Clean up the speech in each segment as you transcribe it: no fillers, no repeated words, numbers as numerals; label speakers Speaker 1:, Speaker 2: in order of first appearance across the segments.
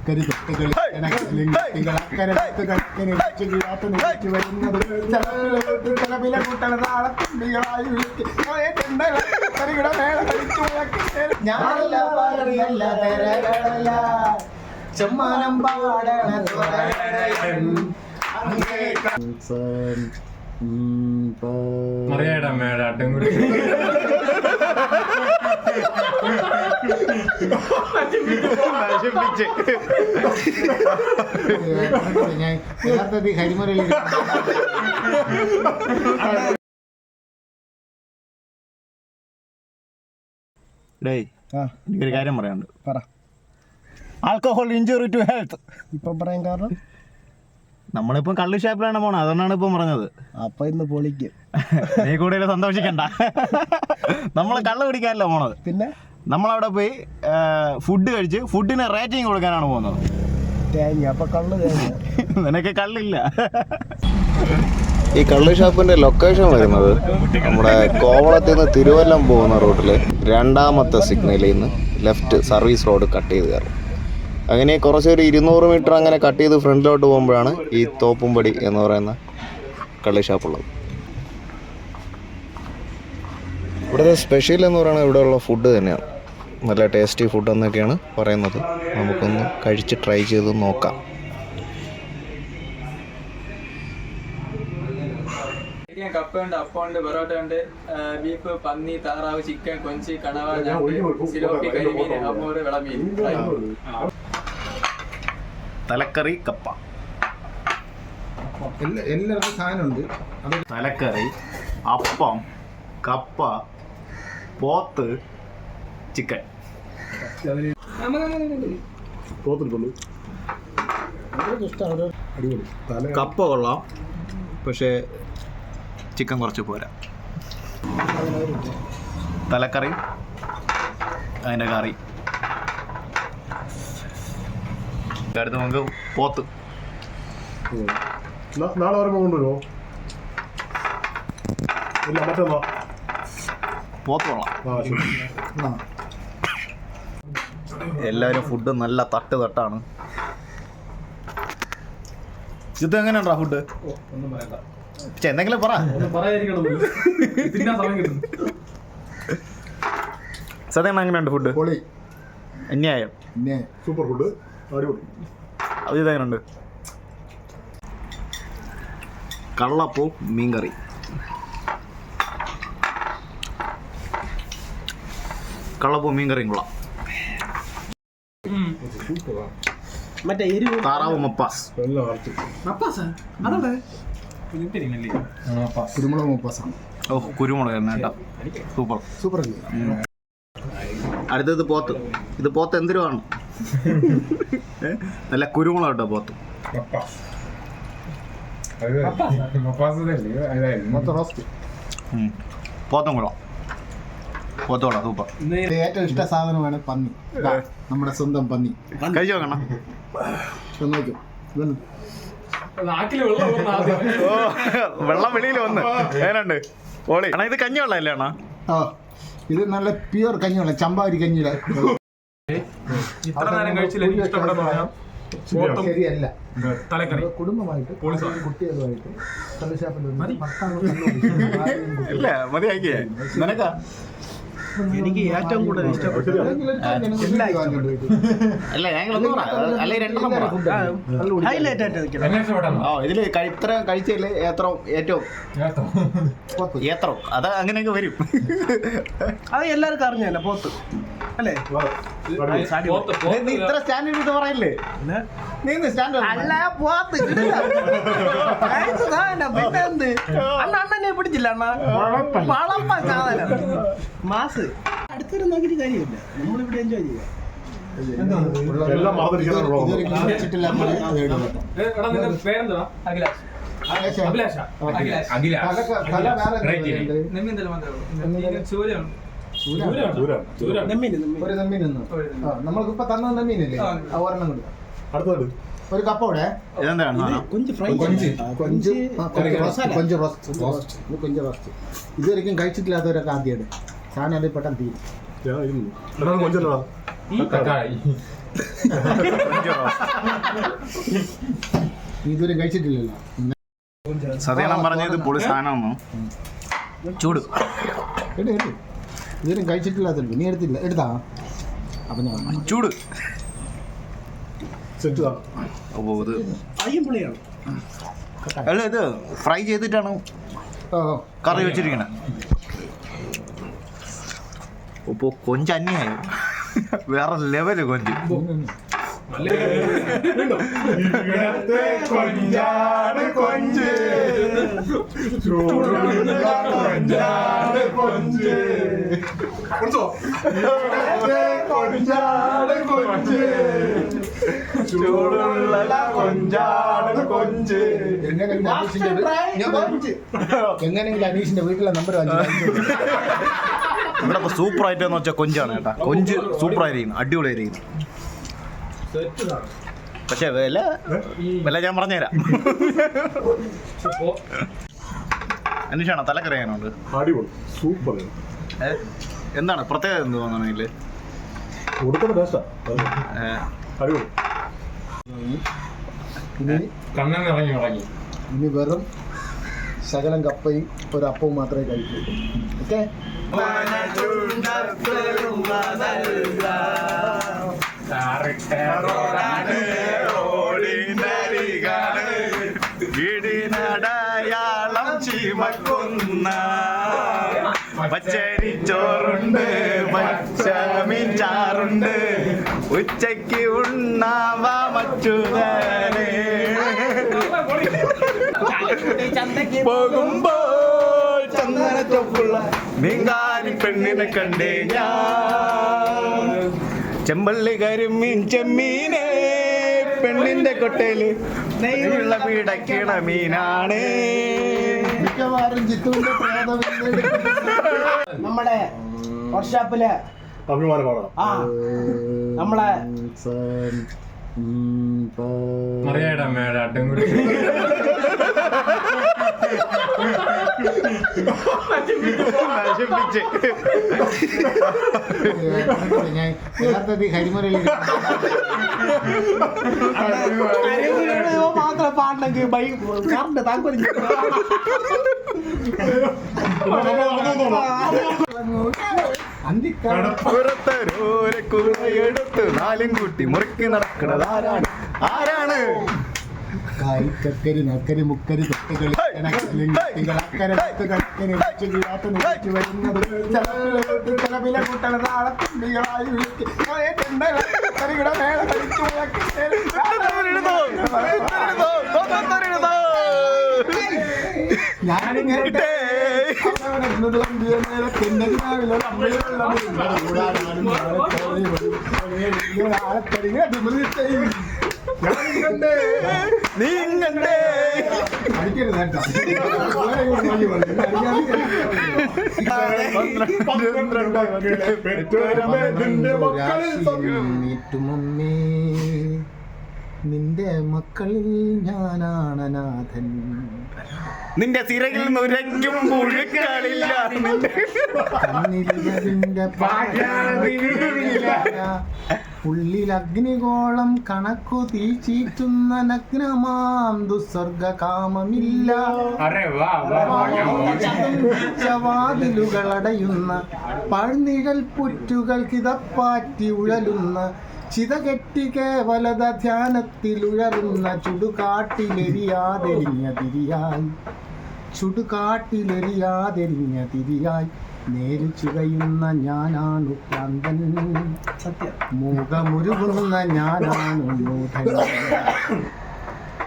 Speaker 1: അക്കരി തൊട്ടുകളി അക്കരെ ചെമ്മാനം
Speaker 2: അറിയാടാ മേടാട്ടം കൂടി
Speaker 1: ഞാൻ യഥാർത്ഥത്തിൽ കരിമുരളി
Speaker 3: എനിക്കൊരു കാര്യം പറയാനുണ്ട്.
Speaker 1: പറ.
Speaker 3: Alcohol injury to health.
Speaker 1: ഇപ്പം പറയാൻ കാരണം
Speaker 3: നമ്മളിപ്പം കള്ള് ഷാപ്പിലാണ് പോണത്, അതുകൊണ്ടാണ് ഇപ്പം പറഞ്ഞത്.
Speaker 1: അപ്പൊ ഇന്ന് പൊളിക്കും.
Speaker 3: നീ കൂടുതൽ സന്തോഷിക്കണ്ട. നമ്മൾ കള്ള് പിടിക്കാനല്ല പോണത്,
Speaker 1: പിന്നെ
Speaker 3: നമ്മളവിടെ പോയി ഫുഡ് കഴിച്ച് ഫുഡിന് റേറ്റിംഗ് കൊടുക്കാനാണ് പോകുന്നത്.
Speaker 1: തേങ്ങ അപ്പൊ കള്ള് തേങ്ങ.
Speaker 3: നിനക്ക് കള്ളില്ല.
Speaker 4: ഈ കള്ള് ഷാപ്പിന്റെ ലൊക്കേഷൻ വരുന്നത് നമ്മുടെ കോവളത്തിൽ നിന്ന് തിരുവല്ലം പോകുന്ന റൂട്ടിൽ രണ്ടാമത്തെ സിഗ്നലിൽ നിന്ന് ലെഫ്റ്റ് സർവീസ് റോഡ് കട്ട് ചെയ്ത് കയറും. അങ്ങനെ കുറച്ചൊരു 200 മീറ്റർ അങ്ങനെ കട്ട് ചെയ്ത് ഫ്രണ്ടിലോട്ട് പോകുമ്പോഴാണ് ഈ തോപ്പുംപടി എന്ന് പറയുന്ന കള്ള് ഷാപ്പുള്ളത്. ഇവിടുത്തെ സ്പെഷ്യൽ എന്ന് പറയുന്നത് ഇവിടെയുള്ള ഫുഡ് തന്നെയാണ്. നല്ല ടേസ്റ്റി ഫുഡ് എന്നൊക്കെയാണ് പറയുന്നത്. നമുക്കൊന്ന് കഴിച്ച് ട്രൈ ചെയ്ത് നോക്കാം.
Speaker 5: കപ്പയുണ്ട്, അപ്പമുണ്ട്, പൊറോട്ട ഉണ്ട്, ബീഫ്, പന്നി, താറാവ്, ചിക്കൻ, കൊഞ്ച്, കണവ, സിലോപ്പി, കരിമീൻ, അമ്മൂറ്, വിളമീൻ,
Speaker 3: തലക്കറി കപ്പ,
Speaker 1: എല്ലാവർക്കും സാധനമുണ്ട്.
Speaker 3: തലക്കറി, അപ്പം, കപ്പ, പോത്ത്, ചിക്കൻ. കപ്പ കൊള്ളാം, പക്ഷേ ചിക്കൻ കുറച്ച് പോരാ. തലക്കറി, അതിൻ്റെ കറി. അടുത്ത് നമുക്ക് പോത്ത്.
Speaker 2: നാളെ വരുമ്പോൾ കൊണ്ടുവരുമോ? ഇല്ല, മറ്റന്നാ
Speaker 3: പോത്ത് കൊള്ളാം. എല്ലാവരും ഫുഡ് നല്ല തട്ടാണ്. ഇത് എങ്ങനെയുണ്ടാ ഫുഡ്? എന്തെങ്കിലും പറ. സത്യം എങ്ങനെയുണ്ട് ഫുഡ്?
Speaker 1: പൊളി,
Speaker 3: അന്യായം,
Speaker 2: സൂപ്പർ ഫുഡ്, അടിപൊളി.
Speaker 3: അത് ഇതെങ്ങനെയുണ്ട്? കള്ളപ്പവും മീൻകറി. കള്ളപ്പവും മീൻകറിയും കൊള്ളാം.
Speaker 1: മറ്റേ എരിവ്
Speaker 3: താറാവ് മപ്പാസ്.
Speaker 1: കുരുമുളക് മുപ്പാസാണ്.
Speaker 3: ഓ, കുരുമുളക് കേട്ടോ, സൂപ്പർ
Speaker 1: സൂപ്പർ അല്ലേ?
Speaker 3: അടുത്തത് പോത്ത്. ഇത് പോത്ത് എന്തിരുവാണ്? നല്ല കുരുമുളക് കേട്ടോ പോത്ത്.
Speaker 1: മൊത്തം റോസ്റ്റ്.
Speaker 3: പോത്തും കൊള്ളാം, പോത്ത് കൊള്ളാം, സൂപ്പർ.
Speaker 1: ഏറ്റവും ഇഷ്ട സാധനമാണ് പന്നി. നമ്മുടെ സ്വന്തം പന്നി.
Speaker 3: കഴിച്ചു നോക്കണം.
Speaker 1: നോക്കും
Speaker 3: വെള്ളം വെളിയിൽ വന്ന് ഏതാണ്ട് ഓളി. അണ്ണാ ഇത് കഞ്ഞി വെള്ളമല്ലേ അണ്ണാ?
Speaker 1: ആ, ഇത് നല്ല പ്യുവർ കഞ്ഞിവെള്ളം, ചമ്പാവരി കഞ്ഞിയുടെ.
Speaker 5: ഇത്ര നേരം കഴിച്ചില്ല, എനിക്ക് ഇഷ്ടപ്പെടുന്ന
Speaker 1: ശരിയല്ല.
Speaker 5: തലക്കറി
Speaker 1: കുടുംബമായിട്ട് കുട്ടികളുമായിട്ട് കള്ളുഷാപ്പിൽ
Speaker 3: ഇല്ല, മതിയാക്കിയേ. നിനക്കാ?
Speaker 1: എനിക്ക് ഏറ്റവും കൂടുതൽ ഇഷ്ടപ്പെട്ടത്
Speaker 3: അല്ല, ഞങ്ങളൊന്നും പറ, അല്ലെ രണ്ടെണ്ണം പറ.
Speaker 1: ഹൈലൈറ്റ് ആയിട്ട്
Speaker 3: ഇതില് ഇത്ര കഴിച്ചതില് ഏറ്റവും ഏത്രോ അത് അങ്ങനെയൊക്കെ വരും.
Speaker 1: അത് എല്ലാവർക്കും അറിഞ്ഞല്ലേ പോത്ത് അല്ലേ?
Speaker 3: നീ ഇത്ര സ്റ്റാൻഡേർഡ് ഇത് പറയില്ലേ? നീ സ്റ്റാൻഡേർഡ്
Speaker 1: അല്ല, പോത്ത് അണ്ണനെ പിടിച്ചില്ല. അണ്ണ വളപ്പ സാധനം മാസ്. അടുത്തൊരു നോക്കിയിട്ട് കാര്യമില്ല, നമ്മളിവിടെ എൻജോയ് ചെയ്യാം. നമ്മൾക്കിപ്പോ തന്ന നെമ്മീനല്ലേ, ഒരെണ്ണം കൊടുക്കാം.
Speaker 2: അടുത്തത്
Speaker 1: ഒരു കപ്പോടെ കൊഞ്ച് റോസ്റ്റ്. ഇതുവരെയും കഴിച്ചിട്ടില്ലാത്തവരൊക്കെ ആദ്യമായിട്ട് സാധനം അത് പെട്ടെന്ന് തീരും. ഇതുവരെ കഴിച്ചിട്ടില്ലല്ലോ.
Speaker 3: സത്യം പറഞ്ഞത് പൊളി സാധനമൊന്നും ചൂട്
Speaker 1: എടു ഇതുവരെ കഴിച്ചിട്ടില്ലാത്തല്ലോ. നീ എടുത്തില്ല, എടുത്താ? അപ്പം ഞാൻ
Speaker 3: ചൂട്.
Speaker 2: സെറ്റ് താ.
Speaker 3: അപ്പോൾ അല്ല ഇത് ഫ്രൈ ചെയ്തിട്ടാണ് കറി വെച്ചിരിക്കണേ. ഇപ്പോൾ കൊഞ്ച് അന്യായി, വേറെ ലെവല് കൊഞ്ച്.
Speaker 2: കൊഞ്ചാണ് കൊഞ്ച്, ചൂടുള്ള കൊഞ്ചാണ് കൊഞ്ച്, കൊഞ്ചാണ് കൊഞ്ച്, ചൂടുള്ള കൊഞ്ചാണ് കൊഞ്ച്.
Speaker 1: എങ്ങനെയെങ്കിലും അനീഷിന്റെ വീട്ടിലെ നമ്പർ
Speaker 3: ഇവിടെ ഇപ്പോൾ സൂപ്പർ ആയിട്ടെന്ന് വെച്ചാൽ കൊഞ്ചാണ് കേട്ടോ. കൊഞ്ച് സൂപ്പർ ആയിരിക്കും, അടിപൊളിയായിരിക്കും. പക്ഷെ വില ഞാൻ പറഞ്ഞുതരാം. അന്വേഷണം തലക്കറിയാനുണ്ട്.
Speaker 2: അടിപൊളി, സൂപ്പർ.
Speaker 3: എന്താണ് പ്രത്യേകത എന്ത് തോന്നണമെങ്കിൽ
Speaker 2: കൊടുക്കുന്ന ടേസ്റ്റാ, അടിപൊളി.
Speaker 1: ഇനി വെറും ശകലം കപ്പയും ഒരു അപ്പവും മാത്രമേ കഴിക്കൂ. ഓക്കെ,
Speaker 3: വീടിനടയാളം ചീമക്കുന്ന പച്ചരിച്ചോറുണ്ട്, പച്ചമീൻ ചാറുണ്ട്, ഉച്ചയ്ക്ക് ഉണ്ണാവാ മറ്റുതനെ പോകുമ്പോൾ ചന്ദനത്തൊപ്പുള്ള മീൻകാരി പെണ്ണിനെ കണ്ടേ ഞാൻ. ചെമ്പള്ളി കരിമീൻ ചെമ്മീനെ പെണ്ണിന്റെ കൊട്ടയില് നെയ്യുള്ള പിടക്കണ മീനാണ്.
Speaker 1: മിക്കവാറും ചിത്തുവിന്റെ
Speaker 6: നമ്മുടെ വർക്ക്ഷോപ്പില്
Speaker 2: അഭിമാനം പാടാം.
Speaker 6: ആ നമ്മളെ
Speaker 2: അറിയാടാ മേഡം അട്ടൻകുടി
Speaker 3: നശിപ്പിച്ച്
Speaker 1: ഞാൻ യഥാർത്ഥത്തിൽ കരിമുരളി
Speaker 6: മാത്രം പാടണമെങ്കിൽ കറണ്ട് താങ്കൂലി
Speaker 3: എടുത്ത് നാലും കൂട്ടി മുറുക്കി നടക്കണത് ആരാണ്?
Speaker 1: കാരിക്കക്കരി നക്കരി മുക്കരി തൊട്ടുകളി അക്കരെ കക്കരി വരുന്നത് ചിലവില കൂട്ടണ നാളത്തുണ്ടികളായി ഞാനിങ്ങനെ നിന്റെ മക്കളിൽ ഞാനാണ് നാഥൻ.
Speaker 3: നിന്റെ സിരയിൽ നുരയ്ക്കും പുഴുക്കളില്ല,
Speaker 1: ഉള്ളിൽ അഗ്നിഗോളം കണക്കു തീച്ചീറ്റുന്ന നഗ്നമാം ദുസ്വർഗ കാമമില്ല. വാതിലുകളടയുന്ന പഴുനിഴൽ പുറ്റുകൾ കിതപ്പാറ്റി ഉഴലുന്ന ചിതകെട്ടി കേവലത ധ്യാനത്തിലുഴറുന്ന ചുടുകാട്ടിലെരിയാതെരിഞ്ഞ തിരിയായി നേരു ചികയുന്ന ഞാനാണു പ്രാന്തൻ, മൂകമുരുകുന്ന ഞാനാണു മൂഢൻ.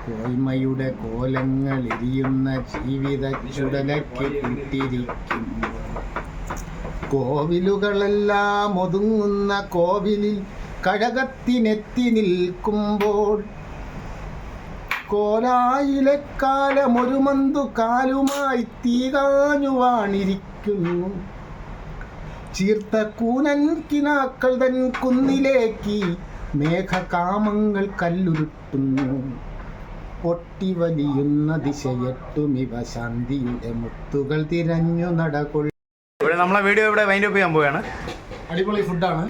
Speaker 1: കോയ്മയുടെ കോലങ്ങൾ എരിയുന്ന ജീവിത ചുടലയ്ക്ക് ഇട്ടിരിക്കും. കോവിലുകളെല്ലാം ഒതുങ്ങുന്ന കോവിലിൽ കഴകത്തിനെത്തി നിൽക്കുമ്പോൾ കോലായിലെ കാലമൊരു മന്തു കാലുമായി തീകാഞ്ഞുവാണിരിക്കുന്നു. ചീർത്ത കൂനൻ കിനാക്കൾ തൻ കുന്നിലേക്ക് മേഘകാമങ്ങൾ കല്ലുരുട്ടുന്നു. പൊട്ടിവലിയുന്ന ദിശയെട്ടുമിവ ശാന്തിയുടെ മുത്തുകൾ തിരഞ്ഞു നടകൊള്ളു.
Speaker 3: ഇവിടെ നമ്മളെ വീഡിയോ ഇവിടെ വൈൻഡ് അപ്പ് ചെയ്യാൻ പോവുകയാണ്.
Speaker 1: അടിപൊളി ഫുഡാണ്,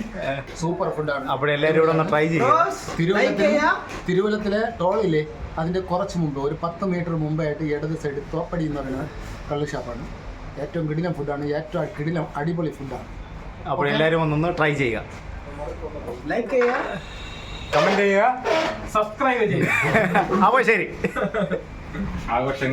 Speaker 1: സൂപ്പർ ഫുഡാണ്.
Speaker 3: അപ്പോഴെല്ലാവരും ഇവിടെ ഒന്ന് ട്രൈ ചെയ്യാം.
Speaker 1: തിരുവല്ലത്തിലെ ടോളില്ലേ അതിൻ്റെ കുറച്ച് മുമ്പ് ഒരു 10 മീറ്റർ മുമ്പായിട്ട് ഇടത് സൈഡ് തോപ്പടി എന്ന് പറയുന്ന കള്ള് ഷാപ്പാണ്. ഏറ്റവും കിടിലം ഫുഡാണ്, ഏറ്റവും കിടിലം അടിപൊളി ഫുഡാണ്.
Speaker 3: അപ്പോഴെല്ലാവരും ഒന്നൊന്ന് ട്രൈ ചെയ്യുക,
Speaker 6: ലൈക്ക് ചെയ്യുക,
Speaker 2: കമന്റ് ചെയ്യുക.
Speaker 6: സബ്സ്ക്രൈബ് ചെയ്യുക.
Speaker 3: അപ്പോൾ ശരി.
Speaker 2: ആഘോഷങ്ങൾ